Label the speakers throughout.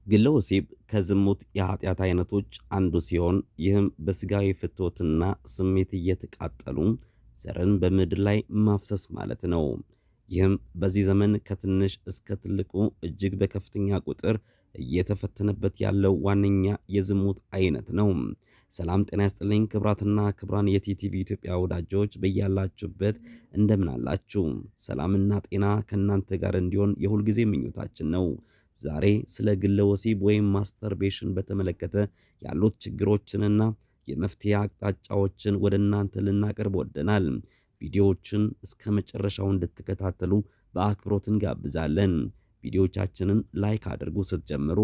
Speaker 1: ግለ ወሲብ ከዝሙት የኃጢአት አይነቶች አንዱ ሲሆን ይህም በስጋዊ ፍትወትና ስሜት እየተቃጠሉ ዘርን በምድር ላይ ማፍሰስ ማለት ነው። ይህም በዚህ ዘመን ከትንሽ እስከ ትልቁ እጅግ በከፍተኛ ቁጥር እየተፈተነበት ያለው ዋነኛ የዝሙት አይነት ነው። ሰላም ጤና ይስጥልኝ ክብራትና ክብራን የቲቲቪ ኢትዮጵያ ወዳጆች በያላችሁበት እንደምን አላችሁ? ሰላምና ጤና ከእናንተ ጋር እንዲሆን የሁልጊዜ ምኞታችን ነው። ዛሬ ስለ ግለ ወሲብ ወይም ማስተርቤሽን በተመለከተ ያሉት ችግሮችንና የመፍትሄ አቅጣጫዎችን ወደ እናንተ ልናቀርብ ወደናል። ቪዲዮዎችን እስከ መጨረሻው እንድትከታተሉ በአክብሮት እንጋብዛለን። ቪዲዮዎቻችንን ላይክ አድርጉ ስትጀምሩ።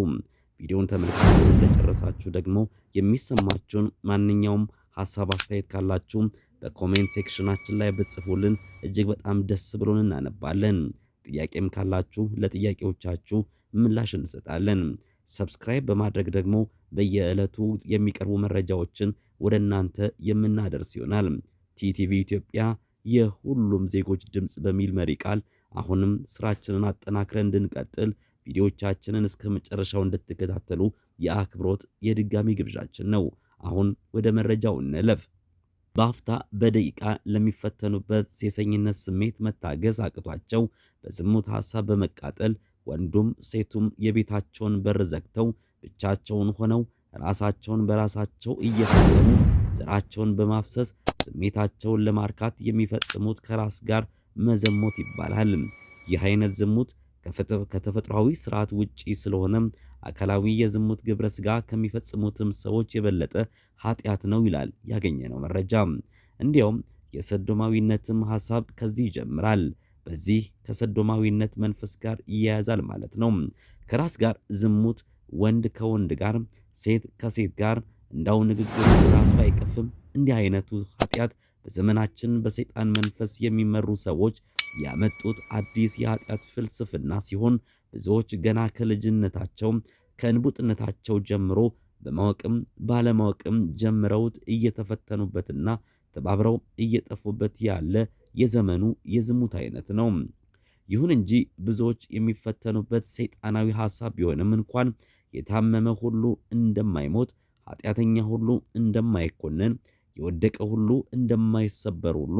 Speaker 1: ቪዲዮውን ተመልክታችሁ እንደጨረሳችሁ ደግሞ የሚሰማችሁን ማንኛውም ሐሳብ አስተያየት ካላችሁ በኮሜንት ሴክሽናችን ላይ ብትጽፉልን እጅግ በጣም ደስ ብሎን እናነባለን። ጥያቄም ካላችሁ ለጥያቄዎቻችሁ ምላሽ እንሰጣለን። ሰብስክራይብ በማድረግ ደግሞ በየዕለቱ የሚቀርቡ መረጃዎችን ወደ እናንተ የምናደርስ ይሆናል። ቲቲቪ ኢትዮጵያ የሁሉም ዜጎች ድምጽ በሚል መሪ ቃል አሁንም ስራችንን አጠናክረን እንድንቀጥል ቪዲዮዎቻችንን እስከ መጨረሻው እንድትከታተሉ የአክብሮት የድጋሚ ግብዣችን ነው። አሁን ወደ መረጃው እንለፍ። በአፍታ በደቂቃ ለሚፈተኑበት ሴሰኝነት ስሜት መታገስ አቅቷቸው በዝሙት ሐሳብ በመቃጠል ወንዱም ሴቱም የቤታቸውን በር ዘግተው ብቻቸውን ሆነው ራሳቸውን በራሳቸው እየፈተኑ ዘራቸውን በማፍሰስ ስሜታቸውን ለማርካት የሚፈጽሙት ከራስ ጋር መዘሞት ይባላል። ይህ አይነት ዝሙት ከተፈጥሯዊ ስርዓት ውጪ ስለሆነ አካላዊ የዝሙት ግብረ ስጋ ከሚፈጽሙትም ሰዎች የበለጠ ኃጢአት ነው ይላል ያገኘነው መረጃ። እንዲያውም የሰዶማዊነትም ሐሳብ ከዚህ ይጀምራል። በዚህ ከሰዶማዊነት መንፈስ ጋር ይያያዛል ማለት ነው። ከራስ ጋር ዝሙት ወንድ ከወንድ ጋር፣ ሴት ከሴት ጋር እንዳው ንግግሩ ራሱ አይቀፍም። እንዲህ አይነቱ ኃጢአት በዘመናችን በሰይጣን መንፈስ የሚመሩ ሰዎች ያመጡት አዲስ የኃጢአት ፍልስፍና ሲሆን ብዙዎች ገና ከልጅነታቸው ከእንቡጥነታቸው ጀምሮ በማወቅም ባለማወቅም ጀምረውት እየተፈተኑበትና ተባብረው እየጠፉበት ያለ የዘመኑ የዝሙት አይነት ነው። ይሁን እንጂ ብዙዎች የሚፈተኑበት ሰይጣናዊ ሐሳብ ቢሆንም እንኳን የታመመ ሁሉ እንደማይሞት፣ ኃጢአተኛ ሁሉ እንደማይኮነን፣ የወደቀ ሁሉ እንደማይሰበር ሁሉ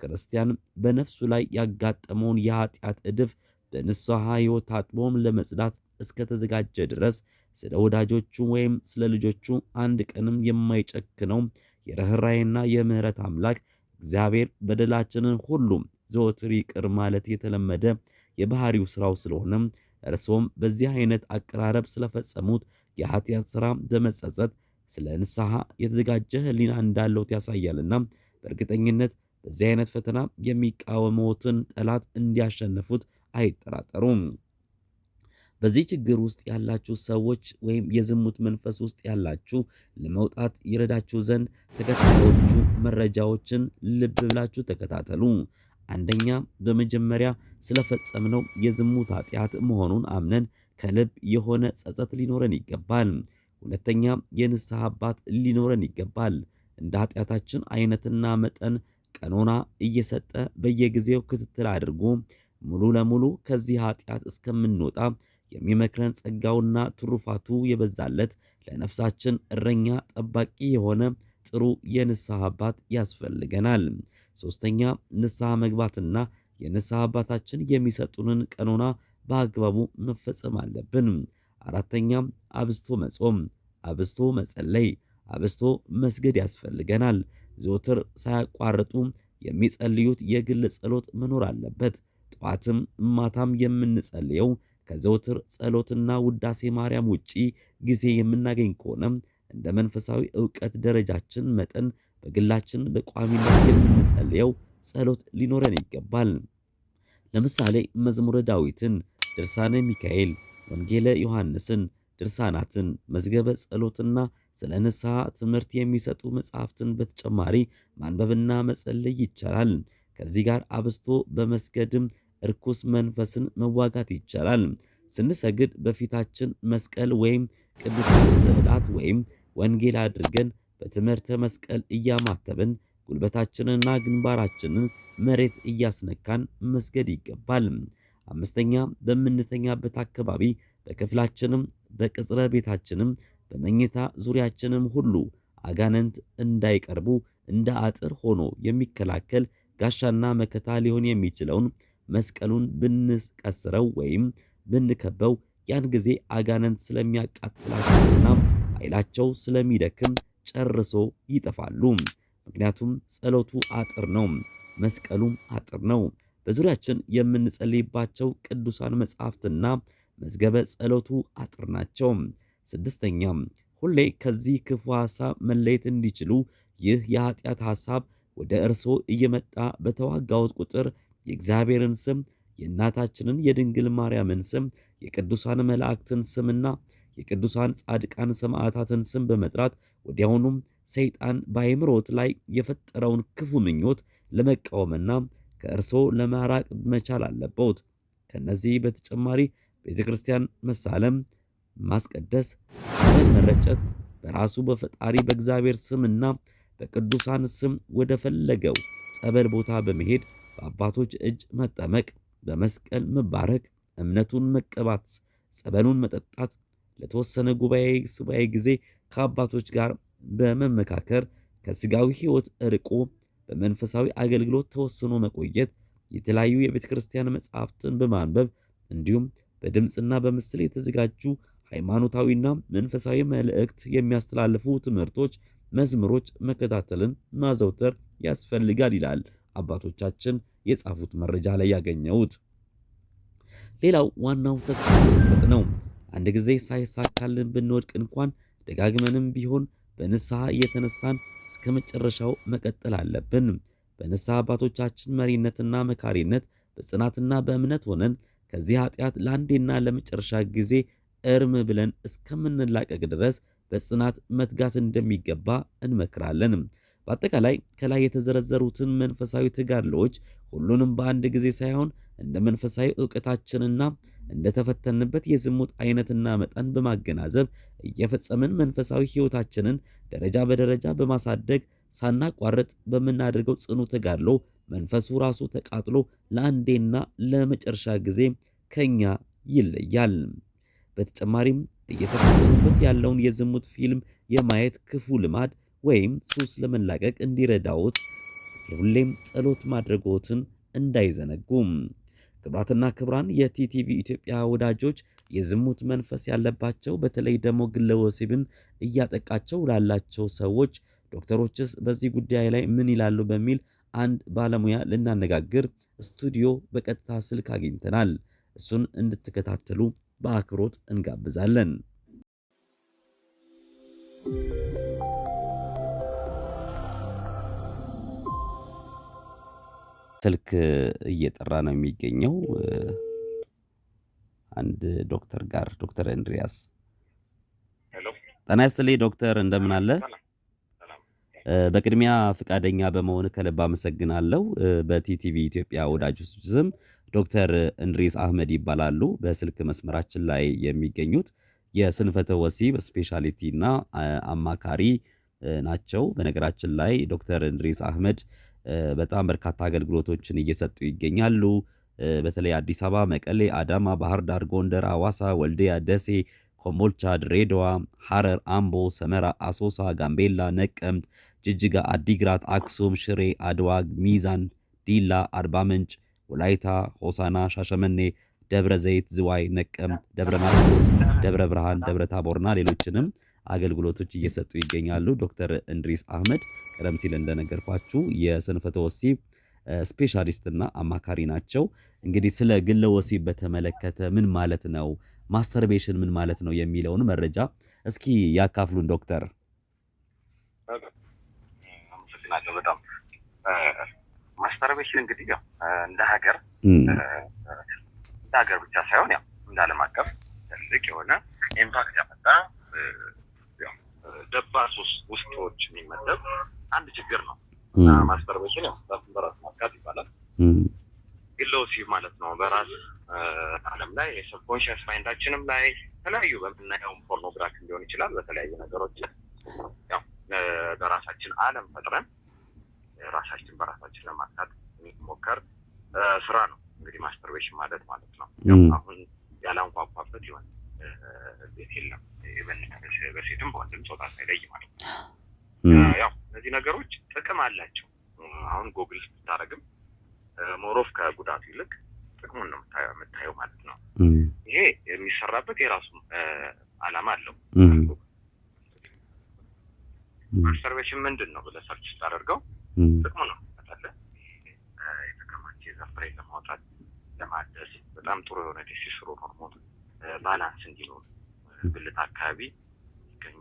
Speaker 1: ክርስቲያን በነፍሱ ላይ ያጋጠመውን የኃጢአት እድፍ በንስሐ ሕይወት ታጥቦም ለመጽዳት እስከተዘጋጀ ድረስ ስለ ወዳጆቹ ወይም ስለ ልጆቹ አንድ ቀንም የማይጨክነው የርኅራኄና የምሕረት አምላክ እግዚአብሔር በደላችንን ሁሉ ዘወትር ይቅር ማለት የተለመደ የባህሪው ሥራው ስለሆነ እርሶም በዚህ አይነት አቀራረብ ስለፈጸሙት የኃጢአት ሥራ በመጸጸት ስለ ንስሐ የተዘጋጀ ሕሊና እንዳለው ያሳያልና በእርግጠኝነት በዚህ አይነት ፈተና የሚቃወመዎትን ጠላት እንዲያሸንፉት አይጠራጠሩም። በዚህ ችግር ውስጥ ያላችሁ ሰዎች ወይም የዝሙት መንፈስ ውስጥ ያላችሁ ለመውጣት ይረዳችሁ ዘንድ ተከታዮቹ መረጃዎችን ልብ ብላችሁ ተከታተሉ። አንደኛ፣ በመጀመሪያ ስለፈጸምነው የዝሙት ኃጢአት መሆኑን አምነን ከልብ የሆነ ጸጸት ሊኖረን ይገባል። ሁለተኛ፣ የንስሐ አባት ሊኖረን ይገባል። እንደ ኃጢአታችን አይነትና መጠን ቀኖና እየሰጠ በየጊዜው ክትትል አድርጎ ሙሉ ለሙሉ ከዚህ ኃጢአት እስከምንወጣ የሚመክረን ጸጋውና ትሩፋቱ የበዛለት ለነፍሳችን እረኛ ጠባቂ የሆነ ጥሩ የንስሐ አባት ያስፈልገናል። ሶስተኛ፣ ንስሐ መግባትና የንስሐ አባታችን የሚሰጡንን ቀኖና በአግባቡ መፈጸም አለብን። አራተኛ፣ አብስቶ መጾም፣ አብስቶ መጸለይ፣ አብስቶ መስገድ ያስፈልገናል። ዘወትር ሳያቋርጡ የሚጸልዩት የግል ጸሎት መኖር አለበት። ጠዋትም ማታም የምንጸልየው ከዘወትር ጸሎትና ውዳሴ ማርያም ውጪ ጊዜ የምናገኝ ከሆነ እንደ መንፈሳዊ ዕውቀት ደረጃችን መጠን በግላችን በቋሚነት የምንጸልየው ጸሎት ሊኖረን ይገባል። ለምሳሌ መዝሙረ ዳዊትን፣ ድርሳነ ሚካኤል፣ ወንጌለ ዮሐንስን፣ ድርሳናትን፣ መዝገበ ጸሎትና ስለ ንስሐ ትምህርት የሚሰጡ መጽሐፍትን በተጨማሪ ማንበብና መጸለይ ይቻላል። ከዚህ ጋር አብስቶ በመስገድም እርኩስ መንፈስን መዋጋት ይቻላል። ስንሰግድ በፊታችን መስቀል ወይም ቅዱሳን ስዕላት ወይም ወንጌል አድርገን በትምህርተ መስቀል እያማተብን ጉልበታችንንና ግንባራችንን መሬት እያስነካን መስገድ ይገባል። አምስተኛ፣ በምንተኛበት አካባቢ በክፍላችንም በቅጽረ ቤታችንም በመኝታ ዙሪያችንም ሁሉ አጋንንት እንዳይቀርቡ እንደ አጥር ሆኖ የሚከላከል ጋሻና መከታ ሊሆን የሚችለውን መስቀሉን ብንቀስረው ወይም ብንከበው ያን ጊዜ አጋንንት ስለሚያቃጥላቸውና ኃይላቸው ስለሚደክም ጨርሶ ይጠፋሉ። ምክንያቱም ጸሎቱ አጥር ነው፣ መስቀሉም አጥር ነው። በዙሪያችን የምንጸልይባቸው ቅዱሳን መጻሕፍትና መዝገበ ጸሎቱ አጥር ናቸው። ስድስተኛም ሁሌ ከዚህ ክፉ ሐሳብ መለየት እንዲችሉ ይህ የኃጢአት ሐሳብ ወደ እርሶ እየመጣ በተዋጋዎት ቁጥር የእግዚአብሔርን ስም፣ የእናታችንን የድንግል ማርያምን ስም፣ የቅዱሳን መላእክትን ስምና የቅዱሳን ጻድቃን ሰማዕታትን ስም በመጥራት ወዲያውኑም ሰይጣን በአእምሮት ላይ የፈጠረውን ክፉ ምኞት ለመቃወምና ከእርሶ ለማራቅ መቻል አለበት። ከነዚህ በተጨማሪ ቤተክርስቲያን መሳለም፣ ማስቀደስ፣ ጸበል መረጨት፣ በራሱ በፈጣሪ በእግዚአብሔር ስምና በቅዱሳን ስም ወደ ፈለገው ጸበል ቦታ በመሄድ በአባቶች እጅ መጠመቅ፣ በመስቀል መባረክ፣ እምነቱን መቀባት፣ ጸበሉን መጠጣት፣ ለተወሰነ ሱባኤ ጊዜ ከአባቶች ጋር በመመካከር ከስጋዊ ሕይወት ርቆ በመንፈሳዊ አገልግሎት ተወስኖ መቆየት፣ የተለያዩ የቤተ ክርስቲያን መጻሕፍትን በማንበብ እንዲሁም በድምፅና በምስል የተዘጋጁ ሃይማኖታዊና መንፈሳዊ መልእክት የሚያስተላልፉ ትምህርቶች፣ መዝሙሮች መከታተልን ማዘውተር ያስፈልጋል ይላል አባቶቻችን የጻፉት መረጃ ላይ ያገኘሁት። ሌላው ዋናው ተስፋ መቁረጥ ነው። አንድ ጊዜ ሳይሳካልን ብንወድቅ እንኳን ደጋግመንም ቢሆን በንስሐ እየተነሳን እስከ መጨረሻው መቀጠል አለብን። በንስሐ አባቶቻችን መሪነትና መካሪነት በጽናትና በእምነት ሆነን ከዚህ ኃጢአት ለአንዴና ለመጨረሻ ጊዜ እርም ብለን እስከምንላቀቅ ድረስ በጽናት መትጋት እንደሚገባ እንመክራለን። በአጠቃላይ ከላይ የተዘረዘሩትን መንፈሳዊ ተጋድሎዎች ሁሉንም በአንድ ጊዜ ሳይሆን እንደ መንፈሳዊ ዕውቀታችንና እንደተፈተንበት የዝሙት አይነትና መጠን በማገናዘብ እየፈጸምን መንፈሳዊ ሕይወታችንን ደረጃ በደረጃ በማሳደግ ሳናቋርጥ በምናደርገው ጽኑ ተጋድሎ መንፈሱ ራሱ ተቃጥሎ ለአንዴና ለመጨረሻ ጊዜ ከኛ ይለያል። በተጨማሪም እየተፈተኑበት ያለውን የዝሙት ፊልም የማየት ክፉ ልማድ ወይም ሱስ ለመላቀቅ እንዲረዳዎት ሁሌም ጸሎት ማድረጎትን እንዳይዘነጉም። ክብራትና ክብራን የቲቲቪ ኢትዮጵያ ወዳጆች፣ የዝሙት መንፈስ ያለባቸው በተለይ ደግሞ ግለ ወሲብን እያጠቃቸው ላላቸው ሰዎች ዶክተሮችስ በዚህ ጉዳይ ላይ ምን ይላሉ በሚል አንድ ባለሙያ ልናነጋግር ስቱዲዮ በቀጥታ ስልክ አግኝተናል። እሱን እንድትከታተሉ በአክብሮት እንጋብዛለን። ስልክ እየጠራ ነው የሚገኘው አንድ ዶክተር ጋር ዶክተር እንድሪያስ።
Speaker 2: ሄሎ፣
Speaker 1: ጤና ይስጥልኝ ዶክተር፣ እንደምን አለ? በቅድሚያ ፍቃደኛ በመሆን ከልብ አመሰግናለሁ። በቲቲቪ ኢትዮጵያ ወዳጆች ስም ዶክተር እንድሪስ አህመድ ይባላሉ። በስልክ መስመራችን ላይ የሚገኙት የስንፈተ ወሲብ ስፔሻሊቲ እና አማካሪ ናቸው። በነገራችን ላይ ዶክተር እንድሪስ አህመድ በጣም በርካታ አገልግሎቶችን እየሰጡ ይገኛሉ። በተለይ አዲስ አበባ፣ መቀሌ፣ አዳማ፣ ባህር ዳር፣ ጎንደር፣ አዋሳ፣ ወልዲያ፣ ደሴ፣ ኮምቦልቻ፣ ድሬዳዋ፣ ሐረር፣ አምቦ፣ ሰመራ፣ አሶሳ፣ ጋምቤላ፣ ነቀምት፣ ጅጅጋ፣ አዲግራት፣ አክሱም፣ ሽሬ፣ አድዋ፣ ሚዛን፣ ዲላ፣ አርባ ምንጭ፣ ወላይታ፣ ሆሳና፣ ሻሸመኔ፣ ደብረ ዘይት፣ ዝዋይ፣ ነቀምት፣ ደብረ ማርቆስ፣ ደብረ ብርሃን፣ ደብረ ታቦርና ሌሎችንም አገልግሎቶች እየሰጡ ይገኛሉ። ዶክተር እንድሪስ አህመድ ቀደም ሲል እንደነገርኳችሁ የስንፈተ ወሲብ ስፔሻሊስትና አማካሪ ናቸው። እንግዲህ ስለ ግለ ወሲብ በተመለከተ ምን ማለት ነው፣ ማስተርቤሽን ምን ማለት ነው የሚለውን መረጃ እስኪ ያካፍሉን ዶክተር።
Speaker 2: አመሰግናለሁ በጣም። ማስተርቤሽን እንግዲህ ያው እንደ ሀገር ብቻ ሳይሆን ያው እንደ ዓለም አቀፍ ትልቅ የሆነ ኢምፓክት ያመጣ ደባል ውስጦች የሚመደብ አንድ ችግር ነው። ማስተርቤሽን ያው በራስ ማጥቃት ይባላል። ግለ ወሲብ ማለት ነው በራስ ዓለም ላይ የሰብኮንሽስ ማይንዳችንም ላይ የተለያዩ በምናየው ፖርኖግራፊ ሊሆን ይችላል። በተለያዩ ነገሮች ያው በራሳችን ዓለም ፈጥረን ራሳችን በራሳችን ለማጥቃት የሚሞከር ስራ ነው እንግዲህ ማስተርቤሽን ማለት ነው። አሁን ያላንኳኳበት ይሆን ቤት የለም በሴትም በወንድም ጾታ ሳይለይ ማለት ነው። ያው እነዚህ ነገሮች ጥቅም አላቸው። አሁን ጎግል ስታደርግም ሞሮፍ ከጉዳቱ ይልቅ ጥቅሙን ነው የምታየው ማለት ነው። ይሄ የሚሰራበት የራሱ ዓላማ አለው። ማስተርቤሽን ምንድን ነው ብለህ ሰርች ስታደርገው ጥቅሙ ነው ታውቃለህ። የተከማቸ የዘር ፍሬ ለማውጣት ለማደስ በጣም ጥሩ የሆነ ቴስቶስትሮን ሆርሞን ባላንስ እንዲኖር ብልት አካባቢ ይገኙ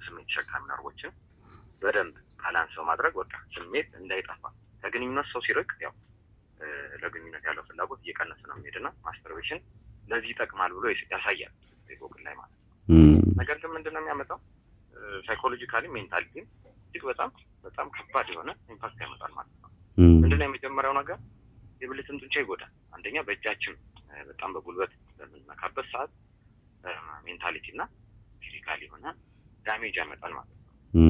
Speaker 2: ስሜት ተሸካሚ ነርቮችን በደንብ ባላንስ በማድረግ በቃ ስሜት እንዳይጠፋ ከግንኙነት ሰው ሲርቅ ያው ለግንኙነት ያለው ፍላጎት እየቀነሰ ነው የሚሄድና ማስተርቤሽን ለዚህ ይጠቅማል ብሎ ያሳያል ጎግል ላይ ማለት ነው። ነገር ግን ምንድነው የሚያመጣው ሳይኮሎጂካሊ ሜንታሊ እጅግ በጣም ከባድ የሆነ ኢምፓክት ያመጣል ማለት ነው። ምንድነው የመጀመሪያው ነገር የብልትን ጡንቻ ይጎዳል። አንደኛ በእጃችን በጣም በጉልበት በምንነካበት ሰዓት ሜንታሊቲ እና ፊዚካሊ የሆነ ዳሜጅ ያመጣል ማለት ነው።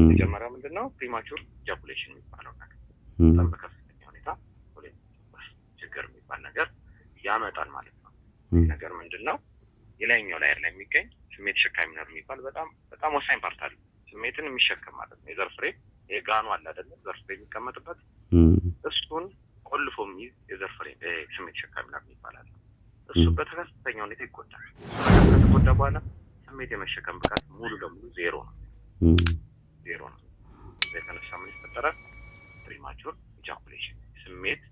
Speaker 2: መጀመሪያው ምንድነው ፕሪማቹር ኢጃኩሌሽን የሚባለው ነገር በጣም በከፍተኛ ሁኔታ ችግር የሚባል ነገር ያመጣል ማለት ነው። ነገር ምንድነው የላይኛው ላይ የሚገኝ ስሜት ተሸካሚ ነርቭ የሚባል በጣም ወሳኝ ፓርት አለ። ስሜትን የሚሸከም ማለት ነው። የዘር ፍሬ የጋኑ አለ አይደል? ዘር ፍሬ የሚቀመጥበት እሱን ቆልፎ የሚይዝ የዘር ፍሬ ስሜት ተሸካሚ ነርቭ ይባላል። እሱ በከፍተኛ ሁኔታ ይጎዳል። ከተጎዳ በኋላ ስሜት የመሸከም ብቃት ሙሉ ለሙሉ ዜሮ ነው። የተነሳ ምን ይፈጠራል? ፕሪማቹር ኢጃኩሌሽን ስሜት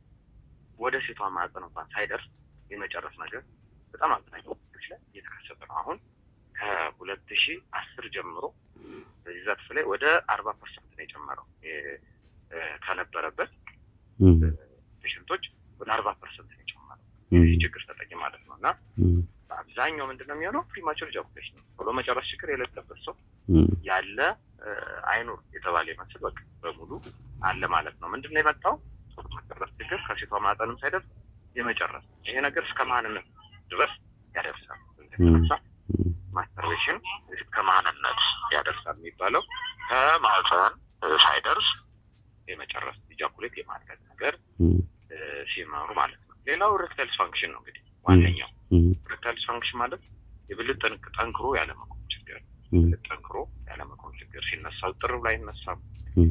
Speaker 2: ወደ ሴቷ ማህፀን እንኳን ሳይደርስ የመጨረስ ነገር በጣም አብዛኛው ላይ እየተከሰተ ነው። አሁን ከ2010 ጀምሮ በዚህ ዘርፍ ላይ ወደ 40% ነው የጨመረው። ከነበረበት ፔሸንቶች ወደ 40% ነው የጨመረው የዚህ ችግር ተጠቂ ማለት ነው። እና በአብዛኛው ምንድነው የሚሆነው ፕሪማቹር ኢጃኩሌሽን ነው። ቶሎ መጨረስ ችግር የሌለበት ሰው ያለ አይኑር የተባለ ይመስል በቃ በሙሉ አለ ማለት ነው። ምንድነው የመጣው መጨረስ ችግር ከሴቷ ማህፀንም ሳይደርስ የመጨረስ ይሄ ነገር እስከ ማንነት ድረስ ያደርሳል። ማስተርቤሽን ከማንነት ያደርሳል የሚባለው ከማህፀን ሳይደርስ የመጨረስ ኢጃኩሌት የማድረግ ነገር ሲማሩ ማለት ነው። ሌላው ኢሬክታይል ዲስፋንክሽን ነው። እንግዲህ ዋነኛው ኢሬክታይል ዲስፋንክሽን ማለት የብልት ጠንክሮ ያለመቆም ችግር። ብልት ጠንክሮ ያለመቆም ችግር ሲነሳ ጥርብ ላይ ይነሳል፣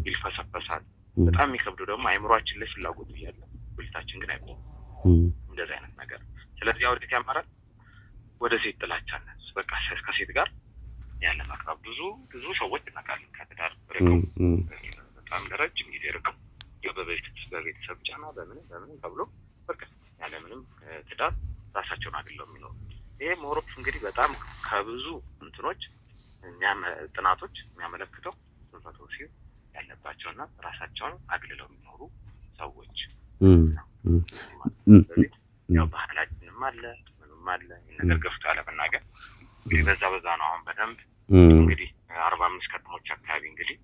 Speaker 2: ይልፈሰፈሳል። በጣም የሚከብደው ደግሞ አይምሯችን ላይ ፍላጎት እያለ ብልታችን ግን አይቆም። እንደዚህ አይነት ነገር ስለዚህ አውርት ያማራል ወደ ሴት ጥላቻ ነስ በቃ ከሴት ጋር ያለ ማቅረብ ብዙ ሰዎች እናውቃለን። ከትዳር ርቀው በጣም ለረጅም ጊዜ ርቀው በቤተሰብ ጫና በምን ተብሎ በቃ ያለ ምንም ትዳር ራሳቸውን አግለው የሚኖሩ ይሄ ሞሮፍ እንግዲህ በጣም ከብዙ እንትኖች ጥናቶች የሚያመለክተው ስንፈቶ ሲል ያለባቸውና ራሳቸውን አግልለው የሚኖሩ ሰዎች ያው ባህላችንም አለ አለ ነገር ገፍቶ አለመናገር እንግዲህ በዛ ነው። አሁን በደንብ እንግዲህ 45 ከተሞች አካባቢ እንግዲህ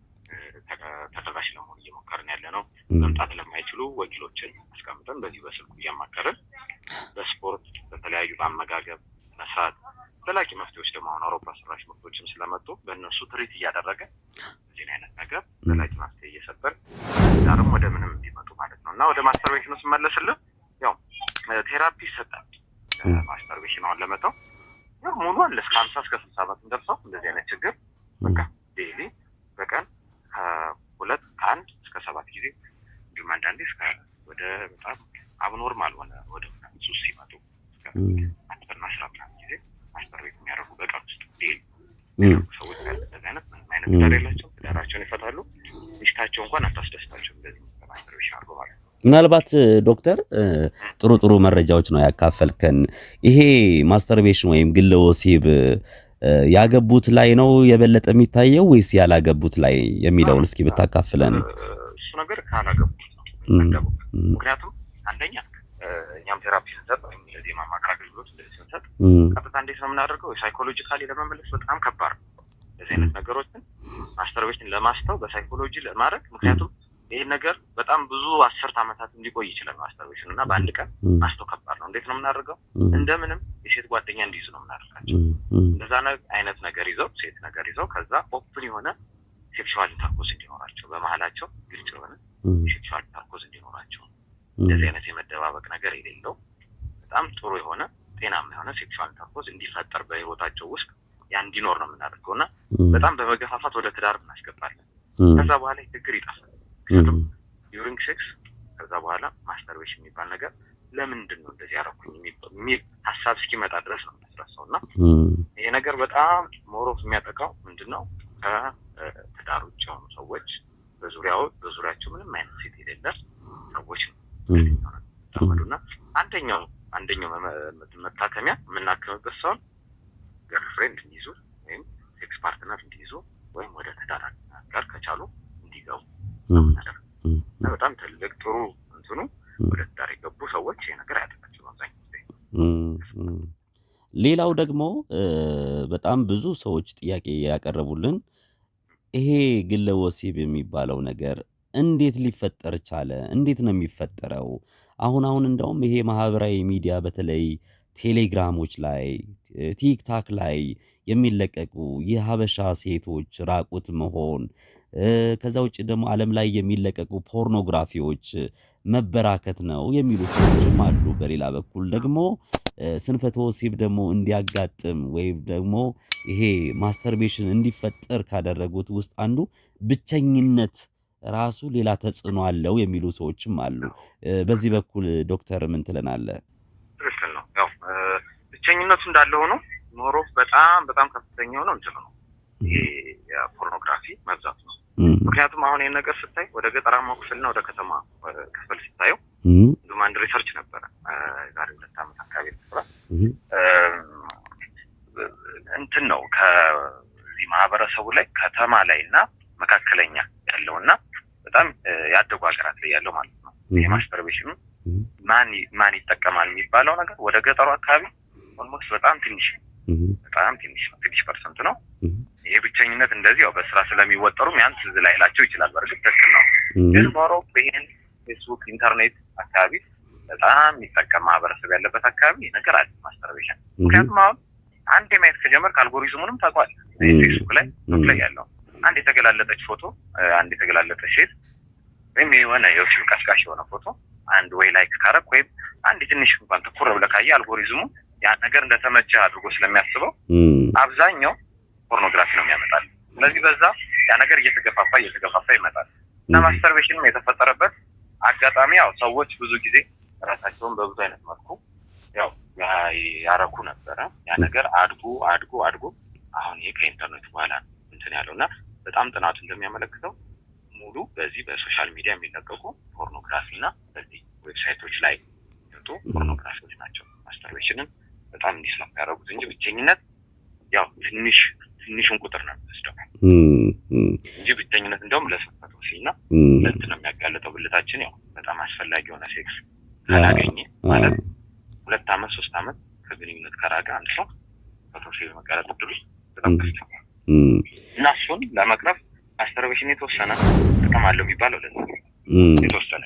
Speaker 2: ተደራሽ ለመሆን እየሞከርን ያለ ነው። መምጣት ለማይችሉ ወኪሎችን አስቀምጠን በዚህ በስልኩ እያማከርን በስፖርት በተለያዩ በአመጋገብ መስራት ተላቂ መፍትሄዎች ደግሞ አሁን አውሮፓ ሰራሽ ምርቶችም ስለመጡ በእነሱ ትሪት እያደረገ እዚህ አይነት ነገር ተላቂ መፍትሄ እየሰጠን ዳርም ወደ ምንም እንዲመጡ ማለት ነው። እና ወደ ማስተርቤሽን ስመለስልህ ያው ቴራፒ ይሰጣል። ማስተርቤሽን አሁን ለመተው ያው ሙሉ አለ እስከ 50 እስከ 60 ዓመት እንደርሰው እንደዚህ አይነት ችግር በቃ ዴይሊ በቀን ከ1 እስከ 7 ጊዜ እንዲሁም አንዳንዴ እስከ ወደ በጣም አብኖርማል ሆነ ወደ ሱስ ሲመጡ እስከ 10 ጊዜ ማስተርቤት የሚያደርጉ በቀን ውስጥ ዴይሊ ሰዎች እንደዚህ አይነት አይነት ትዳር የላቸው ትዳራቸውን ይፈታሉ። ሚስታቸው እንኳን አታስደስታቸው እንደዚህ ማስተርቤሽን አድርገው ማለት ነው።
Speaker 1: ምናልባት ዶክተር ጥሩ መረጃዎች ነው ያካፈልከን። ይሄ ማስተርቤሽን ወይም ግለ ወሲብ ያገቡት ላይ ነው የበለጠ የሚታየው ወይስ ያላገቡት ላይ የሚለውን እስኪ ብታካፍለን።
Speaker 2: እሱ ነገር ካላገቡት ነው። ምክንያቱም አንደኛ እኛም ቴራፒ ስንሰጥ ወይም የዚህ ማማከር አገልግሎት እንደዚህ ስንሰጥ ቀጥታ እንዴት ነው የምናደርገው? ሳይኮሎጂካሊ ለመመለስ በጣም ከባድ ነው እንደዚህ አይነት ነገሮችን ማስተርቤሽን ለማስተው በሳይኮሎጂ ለማድረግ ምክንያቱም ይሄ ነገር በጣም ብዙ 10 ዓመታት እንዲቆይ ይችላል ማስተርቤሽን እና በአንድ ቀን ማስተው ከባድ ነው። እንዴት ነው የምናደርገው? እንደምንም የሴት ጓደኛ እንዲይዙ ነው የምናደርጋቸው። እንደዛ አይነት ነገር ይዘው ሴት ነገር ይዘው ከዛ ኦፕን የሆነ ሴክሹዋል ኢንተርኮርስ እንዲኖራቸው በመሀላቸው ግልጽ የሆነ ሴክሹዋል ኢንተርኮርስ እንዲኖራቸው እንደዚህ አይነት የመደባበቅ ነገር የሌለው በጣም ጥሩ የሆነ ጤናማ የሆነ ሴክሹዋል ኢንተርኮርስ እንዲፈጠር በህይወታቸው ውስጥ ያ እንዲኖር ነው የምናደርገው እና በጣም በመገፋፋት ወደ ትዳር እናስገባለን። ከዛ በኋላ ችግር ይጠፋል። ምክንያቱም ዲዩሪንግ ሴክስ ከዛ በኋላ ማስተርቤሽን የሚባል ነገር ለምንድን ነው እንደዚህ ያደረኩኝ የሚል ሀሳብ እስኪመጣ ድረስ ነው የሚያስረሳው እና ይሄ ነገር በጣም ሞሮፍ የሚያጠቃው ምንድን ነው ከትዳር ውጭ የሆኑ ሰዎች በዙሪያቸው ምንም አይነት ሴት የሌለ ሰዎች ነው ተመዱና አንደኛው መታከሚያ የምናከምበት ሰውን ገርልፍሬንድ እንዲይዙ ወይም ሴክስ ፓርትነር እንዲይዙ ወይም ወደ ትዳር ጋር ከቻሉ እንዲገቡ እና በጣም ትልቅ ጥሩ እንትኑ ወደ ትዳር የገቡ ሰዎች ይሄ ነገር ያደረጋቸው አብዛኛው።
Speaker 1: ሌላው ደግሞ በጣም ብዙ ሰዎች ጥያቄ ያቀረቡልን ይሄ ግለ ወሲብ የሚባለው ነገር እንዴት ሊፈጠር ቻለ? እንዴት ነው የሚፈጠረው? አሁን እንደውም ይሄ ማህበራዊ ሚዲያ በተለይ ቴሌግራሞች ላይ ቲክታክ ላይ የሚለቀቁ የሀበሻ ሴቶች ራቁት መሆን ከዛ ውጭ ደግሞ ዓለም ላይ የሚለቀቁ ፖርኖግራፊዎች መበራከት ነው የሚሉ ሰዎችም አሉ። በሌላ በኩል ደግሞ ስንፈተ ወሲብ ደግሞ እንዲያጋጥም ወይም ደግሞ ይሄ ማስተርቤሽን እንዲፈጠር ካደረጉት ውስጥ አንዱ ብቸኝነት ራሱ ሌላ ተጽዕኖ አለው የሚሉ ሰዎችም አሉ። በዚህ በኩል ዶክተር ምን ትለናለህ?
Speaker 2: ትክክል ነው። ያው ብቸኝነቱ እንዳለ ሆኖ ሞሮፍ በጣም ከፍተኛ ነው እንትን ነው ይሄ የፖርኖግራፊ መብዛት ነው። ምክንያቱም አሁን ይሄን ነገር ስታይ ወደ ገጠራማው ክፍልና ወደ ከተማ ክፍል ስታየው እንደውም አንድ ሪሰርች ነበረ ዛሬ 2 ዓመት አካባቢ ተሰራ እንትን ነው ከዚህ ማህበረሰቡ ላይ ከተማ ላይና መካከለኛ ያለውና በጣም ያደጉ ሀገራት ላይ ያለው ማለት ነው። ይሄ ማስተርቤሽን ማን ይጠቀማል የሚባለው ነገር ወደ ገጠሩ አካባቢ ኦልሞስት በጣም ትንሽ ነው፣ ትንሽ ፐርሰንት ነው። ይሄ ብቸኝነት እንደዚህ ያው በስራ ስለሚወጠሩም ያን ትዝ ላይላቸው ይችላል። በእርግጥ ትክክል ነው። ግን ሞሮፍ ይሄን ፌስቡክ፣ ኢንተርኔት አካባቢ በጣም የሚጠቀም ማህበረሰብ ያለበት አካባቢ ነገር አለ ማስተርቤሽን። ምክንያቱም አሁን አንድ የማየት ከጀመርክ አልጎሪዝሙንም ታውቀዋለህ። ፌስቡክ ላይ ያለው አንድ የተገላለጠች ፎቶ፣ አንድ የተገላለጠች ሴት ወይም የሆነ የወሲብ ቀስቃሽ የሆነ ፎቶ አንድ ወይ ላይክ ካረክ ወይም አንድ ትንሽ እንኳን ትኩር ብለህ ካየህ አልጎሪዝሙ ያን ነገር እንደተመቸ አድርጎ ስለሚያስበው አብዛኛው ፖርኖግራፊ ነው የሚያመጣል። ስለዚህ በዛ ያ ነገር እየተገፋፋ ይመጣል እና ማስተርቤሽንም የተፈጠረበት አጋጣሚ ያው ሰዎች ብዙ ጊዜ ራሳቸውን በብዙ አይነት መልኩ ያው ያረኩ ነበረ። ያ ነገር አድጎ አሁን ይሄ ከኢንተርኔት በኋላ እንትን ያለውና በጣም ጥናቱ እንደሚያመለክተው ሙሉ በዚህ በሶሻል ሚዲያ የሚለቀቁ ፖርኖግራፊና በዚህ ዌብሳይቶች ላይ የሚወጡ ፖርኖግራፊዎች ናቸው ማስተርቤሽንን በጣም እንዲስፋፋ ያደረጉት እንጂ ብቸኝነት ያው ትንሹን ቁጥር ነው የሚወስደው እንጂ ብቸኝነት እንደውም ለስንፈተ ወሲብና ለእንትን ነው የሚያጋለጠው። ብልታችን ያው በጣም አስፈላጊ የሆነ ሴክስ ካላገኘ ማለት 2 ዓመት 3 ዓመት ከግንኙነት ከራቀ አንድ ሰው ስንፈተ ወሲብ የመጋለጥ ዕድሉ በጣም ከፍተኛ ነው እና እሱን ለመቅረፍ ማስተርቤሽን የተወሰነ ጥቅም አለው የሚባለው የተወሰነ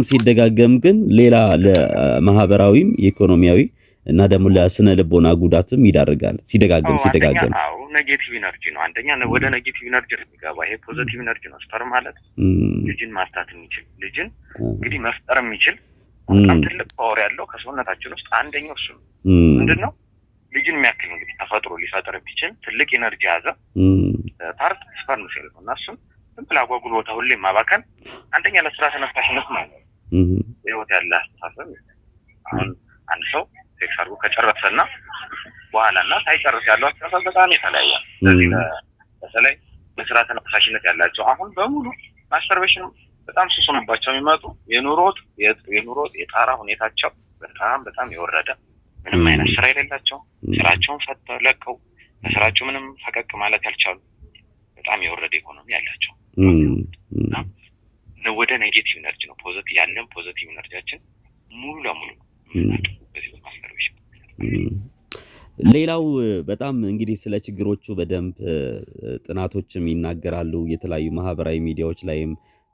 Speaker 1: ሲደጋገም ግን ሌላ ለማህበራዊም ኢኮኖሚያዊ እና ደግሞ ለስነ ልቦና ጉዳትም ይዳርጋል። ሲደጋገም
Speaker 2: አዎ ኔጌቲቭ ኢነርጂ ነው። አንደኛ ወደ ኔጌቲቭ ኢነርጂ ነው የሚገባ። ይሄ ፖዚቲቭ ኢነርጂ ነው። ስፐርም ማለት ልጅን ማፍታት የሚችል ልጅን እንግዲህ መፍጠር የሚችል በጣም ትልቅ ፓወር ያለው ከሰውነታችን ውስጥ አንደኛው እሱ ነው። ምንድነው ልጅን የሚያክል እንግዲህ ተፈጥሮ ሊፈጥር የሚችል ትልቅ ኢነርጂ ያዘ ፓርት ስፐርም ሴል ነው እና እሱም ሲምፕል አጓጉል ቦታ ሁሌ ማባከን አንደኛ ለስራ ተነሳሽነት ነው። ህይወት ያለ አስተሳሰብ አሁን አንድ ሰው ሴክስ አድርጎ ከጨረሰና በኋላና ሳይጨርስ ያለው አስተሳሰብ በጣም የተለያየ። ስለዚህ በተለይ ለስራ ተነሳሽነት ያላቸው አሁን በሙሉ ማስተርቤሽን በጣም ሱስ ሆኖባቸው የሚመጡ የኑሮ የጣራ ሁኔታቸው በጣም የወረደ ምንም አይነት ስራ የሌላቸው ስራቸውን ፈተው ለቀው ከስራቸው ምንም ፈቀቅ ማለት ያልቻሉ በጣም የወረደ ኢኮኖሚ ያላቸው ነው። ወደ ኔጌቲቭ ኢነርጂ ነው ፖዚቲቭ ኢነርጂያችን ሙሉ ለሙሉ በዚህ ማስተርቤሽን።
Speaker 1: ሌላው በጣም እንግዲህ ስለ ችግሮቹ በደንብ ጥናቶችም ይናገራሉ። የተለያዩ ማህበራዊ ሚዲያዎች ላይም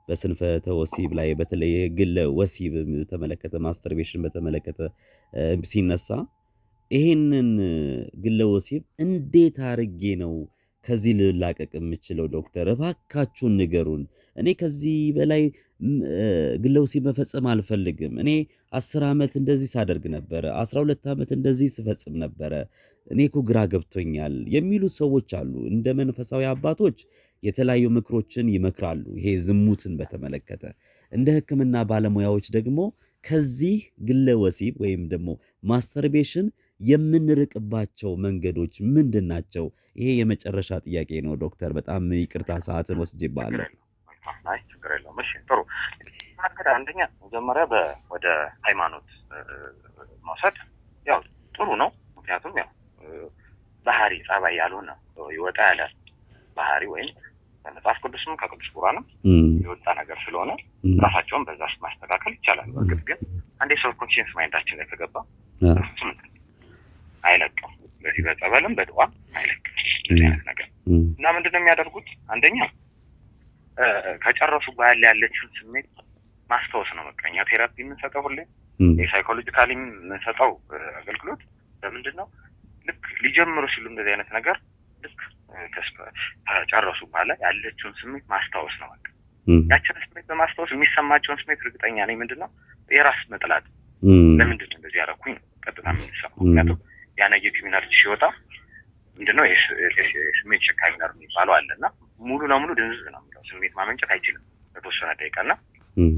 Speaker 1: በስንፈተ ወሲብ ላይ በተለይ ግለ ወሲብ በተመለከተ ማስተርቤሽን በተመለከተ ሲነሳ ይሄንን ግለ ወሲብ እንዴት አርጌ ነው ከዚህ ልላቀቅ የምችለው ዶክተር እባካችሁን ንገሩን። እኔ ከዚህ በላይ ግለ ወሲብ መፈጸም አልፈልግም። እኔ 10 ዓመት እንደዚህ ሳደርግ ነበረ፣ 12 ዓመት እንደዚህ ስፈጽም ነበረ። እኔ እኮ ግራ ገብቶኛል የሚሉ ሰዎች አሉ። እንደ መንፈሳዊ አባቶች የተለያዩ ምክሮችን ይመክራሉ፣ ይሄ ዝሙትን በተመለከተ። እንደ ሕክምና ባለሙያዎች ደግሞ ከዚህ ግለ ወሲብ ወይም ደግሞ ማስተርቤሽን የምንርቅባቸው መንገዶች ምንድናቸው? ይሄ የመጨረሻ ጥያቄ ነው ዶክተር። በጣም ይቅርታ ሰዓትን ወስጄብሃለሁ።
Speaker 2: አይ ችግር የለውም። እሺ ጥሩ። አንደኛ መጀመሪያ ወደ ሃይማኖት መውሰድ ያው ጥሩ ነው። ምክንያቱም ያው ባህሪ ጸባይ ያልሆነ ይወጣ ያለ ባህሪ ወይም ከመጽሐፍ ቅዱስም ከቅዱስ ቁርአንም የወጣ ነገር ስለሆነ ራሳቸውን በዛ ማስተካከል ይቻላል። በእርግጥ ግን አንዴ ሰው ኮንሺየንስ ማይንዳችን ላይ ከገባ አይለቅም። በዚህ በጸበልም በዱዓም አይለቅም እንደዚህ አይነት ነገር እና ምንድነው የሚያደርጉት? አንደኛ ከጨረሱ በኋላ ያለችውን ስሜት ማስታወስ ነው። በቃ እኛ ቴራፒ የምንሰጠው ሁሌ የሳይኮሎጂካሊ የምንሰጠው አገልግሎት በምንድነው ልክ ሊጀምሩ ሲሉ እንደዚህ አይነት ነገር ልክ ከጨረሱ በኋላ ያለችውን ስሜት ማስታወስ ነው። በቃ ያችን ስሜት በማስታወስ የሚሰማቸውን ስሜት እርግጠኛ ነኝ ምንድነው የራስ መጥላት ለምንድነው እንደዚህ ያደረኩኝ ቀጥታ የምንሰማው። ምክንያቱም ያ ኔጌቲቭ ኢነርጂ ሲወጣ ምንድነው የስሜት ሸካሚ ነርቭ የሚባለው አለና ሙሉ ለሙሉ ድንዝዝ ነው የሚለው ስሜት ማመንጨት አይችልም በተወሰነ ደቂቃና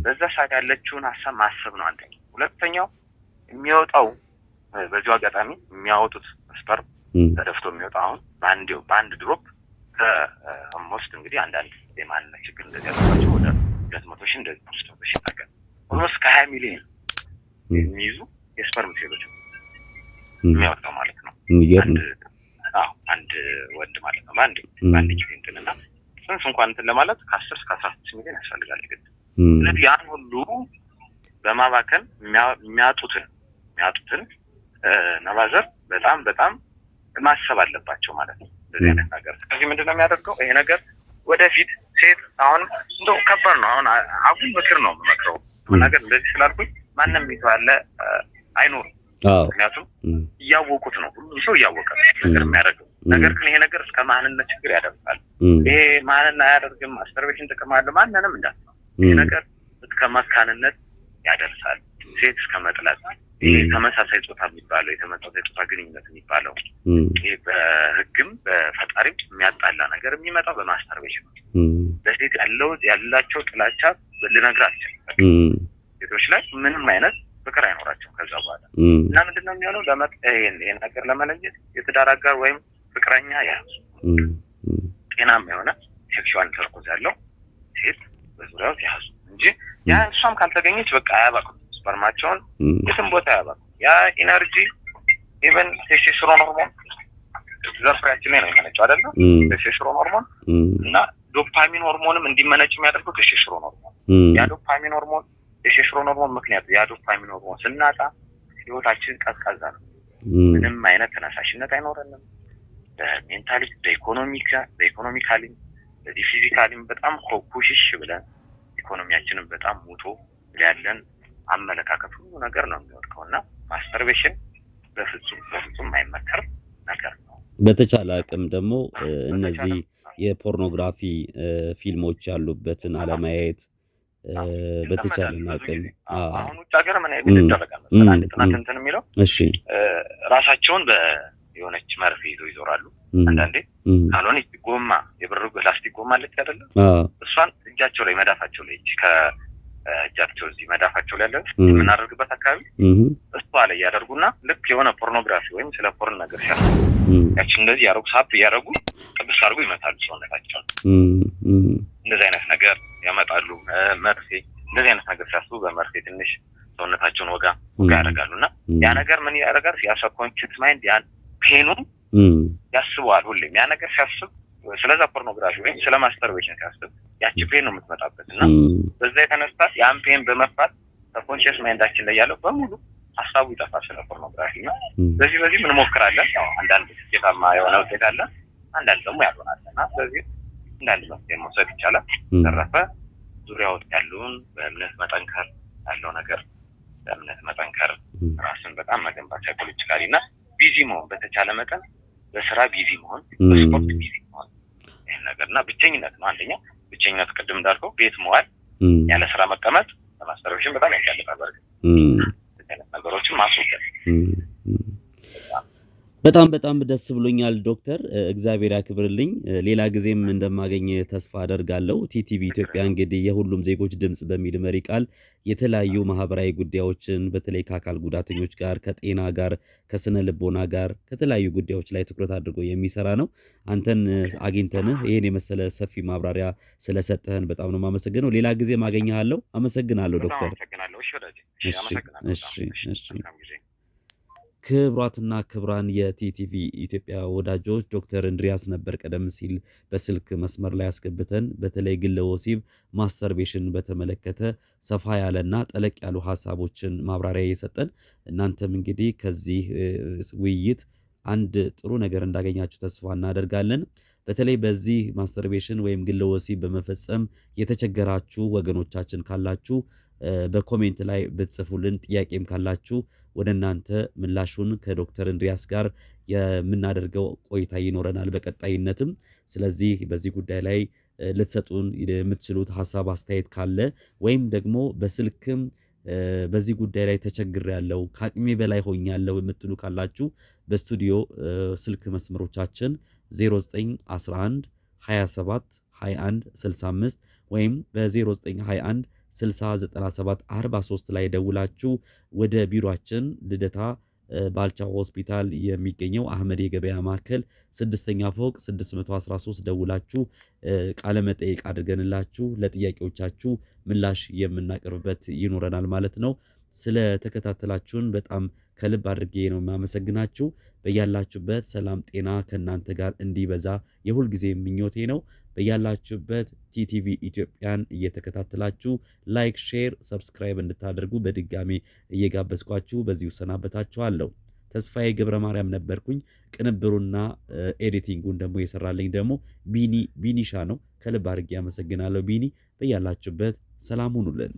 Speaker 2: በዛ ሰዓት ያለችውን ሀሳብ ማሰብ ነው አንደኛው። ሁለተኛው የሚወጣው በዚሁ አጋጣሚ የሚያወጡት ስፐርም ተደፍቶ የሚወጣው አሁን በአንድ ድሮፕ ከአምስት እንግዲህ አንዳንድ የማንነት ችግር እንደዚህ ያለባቸው ወደ 200,000 እንደዚህ 300,000 ይጠጋል። ኦልሞስት ከ20 ሚሊዮን የሚይዙ የስፐርም ሴሎች የሚያወጣው ማለት ነው። አንድ ወንድ ማለት ነው በአንድ ጊዜ እንትንና ጽንስ እንኳን እንትን ለማለት ከ10 እስከ 16 ሚሊዮን ያስፈልጋል ግድ። ስለዚህ ያን ሁሉ በማባከን የሚያጡትን ነባዘር በጣም ማሰብ አለባቸው ማለት ነው እንደዚህ አይነት ነገር። ስለዚህ ምንድነው የሚያደርገው ይሄ ነገር ወደፊት ሴት አሁን እንደው ከባድ ነው። አሁን አጉል ምክር ነው የምመክረው ነገር እንደዚህ ስላልኩኝ ማንም ይተዋለ አይኖርም። ምክንያቱም እያወቁት ነው ሁሉ ሰው እያወቀ ነገር የሚያደርገው ነገር ግን ይሄ ነገር እስከ ማንነት ችግር ያደርሳል። ይሄ ማንነት አያደርግም። ማስተርቤሽን ጥቅም አለ ማንንም እንዳትነው ይሄ ነገር እስከ መካንነት ያደርሳል። ሴት እስከ መጥላት ይሄ ተመሳሳይ ጾታ የሚባለው የተመሳሳይ ጾታ ግንኙነት የሚባለው ይሄ በሕግም በፈጣሪም የሚያጣላ ነገር የሚመጣው በማስተርቤሽን ነው። ለሴት ያላቸው ጥላቻ ልነግርህ አልችልም። ሴቶች ላይ ምንም አይነት ፍቅር አይኖራቸውም ከዛ በኋላ እና ምንድነው የሚሆነው ይሄን ነገር ለመለየት የትዳር አጋር ወይም ፍቅረኛ ያዙ። ጤናማ የሆነ ሴክሹዋል ኢንተርኮርስ ያለው ሴት በዙሪያው ያዙ እንጂ ያ እሷም ካልተገኘች በቃ አያባኩም። ስፐርማቸውን የትም ቦታ አያባኩም። ያ ኢነርጂ ኢቨን ቴስቶስትሮን ሆርሞን ዘርፍራችን ላይ ነው የሚመነጨው አይደል? ቴስቶስትሮን ሆርሞን እና ዶፓሚን ሆርሞንም እንዲመነጭ የሚያደርገው ቴስቶስትሮን ሆርሞን ያ ዶፓሚን ሆርሞን የቴስቶስትሮን ሆርሞን ምክንያቱ ያ ዶፓሚን ሆርሞን ስናጣ ህይወታችን ቀዝቃዛ ነው። ምንም አይነት ተነሳሽነት አይኖረንም። በሜንታሊ በኢኮኖሚካሊ በፊዚካሊም በጣም ኩሽሽ ብለን ኢኮኖሚያችንን በጣም ሙቶ ያለን አመለካከት ሁሉ ነገር ነው የሚወድቀውና ማስተርቤሽን በፍጹም አይመከርም ነገር ነው።
Speaker 1: በተቻለ አቅም ደግሞ እነዚህ የፖርኖግራፊ ፊልሞች ያሉበትን አለማየት በተቻለ አቅም
Speaker 2: አሁን ውጭ ሀገር ምን ይደረጋል አንድ ጥናት እንትን የሚለው እሺ ራሳቸውን በየሆነች መርፌ ይዘው ይዞራሉ። አንዳንዴ ካልሆነ ጎማ የብር ፕላስቲክ ጎማ አለች አይደለ? እሷን እጃቸው ላይ መዳፋቸው ላይ እጃቸው እዚህ መዳፋቸው ላይ ያለ የምናደርግበት አካባቢ እሷ ላይ ያደርጉና ልክ የሆነ ፖርኖግራፊ ወይም ስለ ፖርን ነገር ሲያስቡ ያቺ እንደዚህ ያደርጉ ሳፕ ያደርጉ ቅዱስ አድርጉ ይመታሉ ሰውነታቸውን። እንደዚህ አይነት ነገር ያመጣሉ። መርፌ እንደዚህ አይነት ነገር ሲያስቡ በመርፌ ትንሽ ሰውነታቸውን ወጋ ያደርጋሉና ያ ነገር ምን ያደርጋል? ያ ሰብኮንሺየስ ማይንድ ያን ፔኑን ያስበዋል። ሁሌም ያ ነገር ሲያስብ ስለዛ ፖርኖግራፊ ወይም ስለ ማስተርቤሽን ሲያስብ ያቺ ፔን ነው የምትመጣበትና በዛ የተነሳ ያን ፔን በመፍታት ሰብኮንሺየስ ማይንዳችን ላይ ያለው በሙሉ ሀሳቡ ይጠፋል ስለ ፖርኖግራፊና በዚህ ምን ሞክራለን። ያው አንዳንድ ስኬታማ የሆነ ውጤት አለ፣ አንዳንድ ደግሞ ያልሆናልና ስለዚህ አንዳንድ መፍትሄ መውሰድ ይቻላል። ተረፈ ዙሪያው ያሉን በእምነት መጠንከር ያለው ነገር በእምነት መጠንከር ራስን በጣም መገንባት ሳይኮሎጂካሊና ቢዚ መሆን በተቻለ መጠን በስራ ቢዚ መሆን በስፖርት ቢዚ መሆን ነገር እና ብቸኝነት ነው። አንደኛ ብቸኝነት ቅድም እንዳልከው ቤት መዋል ያለ ስራ መቀመጥ ለማስተርቤሽን በጣም ያጋልጣል። በርግጥ ነገሮችን ማስወገድ
Speaker 1: በጣም ደስ ብሎኛል ዶክተር፣ እግዚአብሔር ያክብርልኝ። ሌላ ጊዜም እንደማገኝ ተስፋ አደርጋለሁ። ቲቲቪ ኢትዮጵያ እንግዲህ የሁሉም ዜጎች ድምጽ በሚል መሪ ቃል የተለያዩ ማህበራዊ ጉዳዮችን በተለይ ከአካል ጉዳተኞች ጋር፣ ከጤና ጋር፣ ከስነ ልቦና ጋር ከተለያዩ ጉዳዮች ላይ ትኩረት አድርጎ የሚሰራ ነው። አንተን አግኝተንህ ይሄን የመሰለ ሰፊ ማብራሪያ ስለሰጠህን በጣም ነው የማመሰግነው። ሌላ ጊዜ ማገኘሃለሁ። አመሰግናለሁ ዶክተር። እሺ። ክቡራትና ክቡራን የቲቲቪ ኢትዮጵያ ወዳጆች፣ ዶክተር እንድሪያስ ነበር ቀደም ሲል በስልክ መስመር ላይ አስገብተን በተለይ ግለ ወሲብ ማስተርቤሽን በተመለከተ ሰፋ ያለና ጠለቅ ያሉ ሐሳቦችን ማብራሪያ የሰጠን። እናንተም እንግዲህ ከዚህ ውይይት አንድ ጥሩ ነገር እንዳገኛችሁ ተስፋ እናደርጋለን። በተለይ በዚህ ማስተርቤሽን ወይም ግለ ወሲብ በመፈጸም የተቸገራችሁ ወገኖቻችን ካላችሁ በኮሜንት ላይ ብትጽፉልን፣ ጥያቄም ካላችሁ ወደ እናንተ ምላሹን ከዶክተር እንድሪያስ ጋር የምናደርገው ቆይታ ይኖረናል በቀጣይነትም። ስለዚህ በዚህ ጉዳይ ላይ ልትሰጡን የምትችሉት ሐሳብ አስተያየት ካለ ወይም ደግሞ በስልክም በዚህ ጉዳይ ላይ ተቸግሬያለሁ ከአቅሜ በላይ ሆኛለሁ የምትሉ ካላችሁ በስቱዲዮ ስልክ መስመሮቻችን 0911 27 21 65 ወይም በ0921 609743 ላይ ደውላችሁ ወደ ቢሮአችን ልደታ ባልቻ ሆስፒታል የሚገኘው አህመድ የገበያ ማዕከል 6ኛ ፎቅ 613 ደውላችሁ ቃለ መጠይቅ አድርገንላችሁ ለጥያቄዎቻችሁ ምላሽ የምናቀርብበት ይኖረናል ማለት ነው። ስለ ተከታተላችሁን በጣም ከልብ አድርጌ ነው የማመሰግናችሁ። በያላችሁበት ሰላም ጤና ከእናንተ ጋር እንዲበዛ የሁል ጊዜ ምኞቴ ነው። በያላችሁበት ቲቲቪ ኢትዮጵያን እየተከታተላችሁ ላይክ፣ ሼር፣ ሰብስክራይብ እንድታደርጉ በድጋሚ እየጋበዝኳችሁ በዚሁ ሰናበታችኋለሁ። ተስፋዬ ገብረ ማርያም ነበርኩኝ። ቅንብሩና ኤዲቲንጉን ደግሞ የሰራልኝ ደግሞ ቢኒሻ ነው። ከልብ አድርጌ አመሰግናለሁ ቢኒ። በያላችሁበት ሰላም ሁኑልን።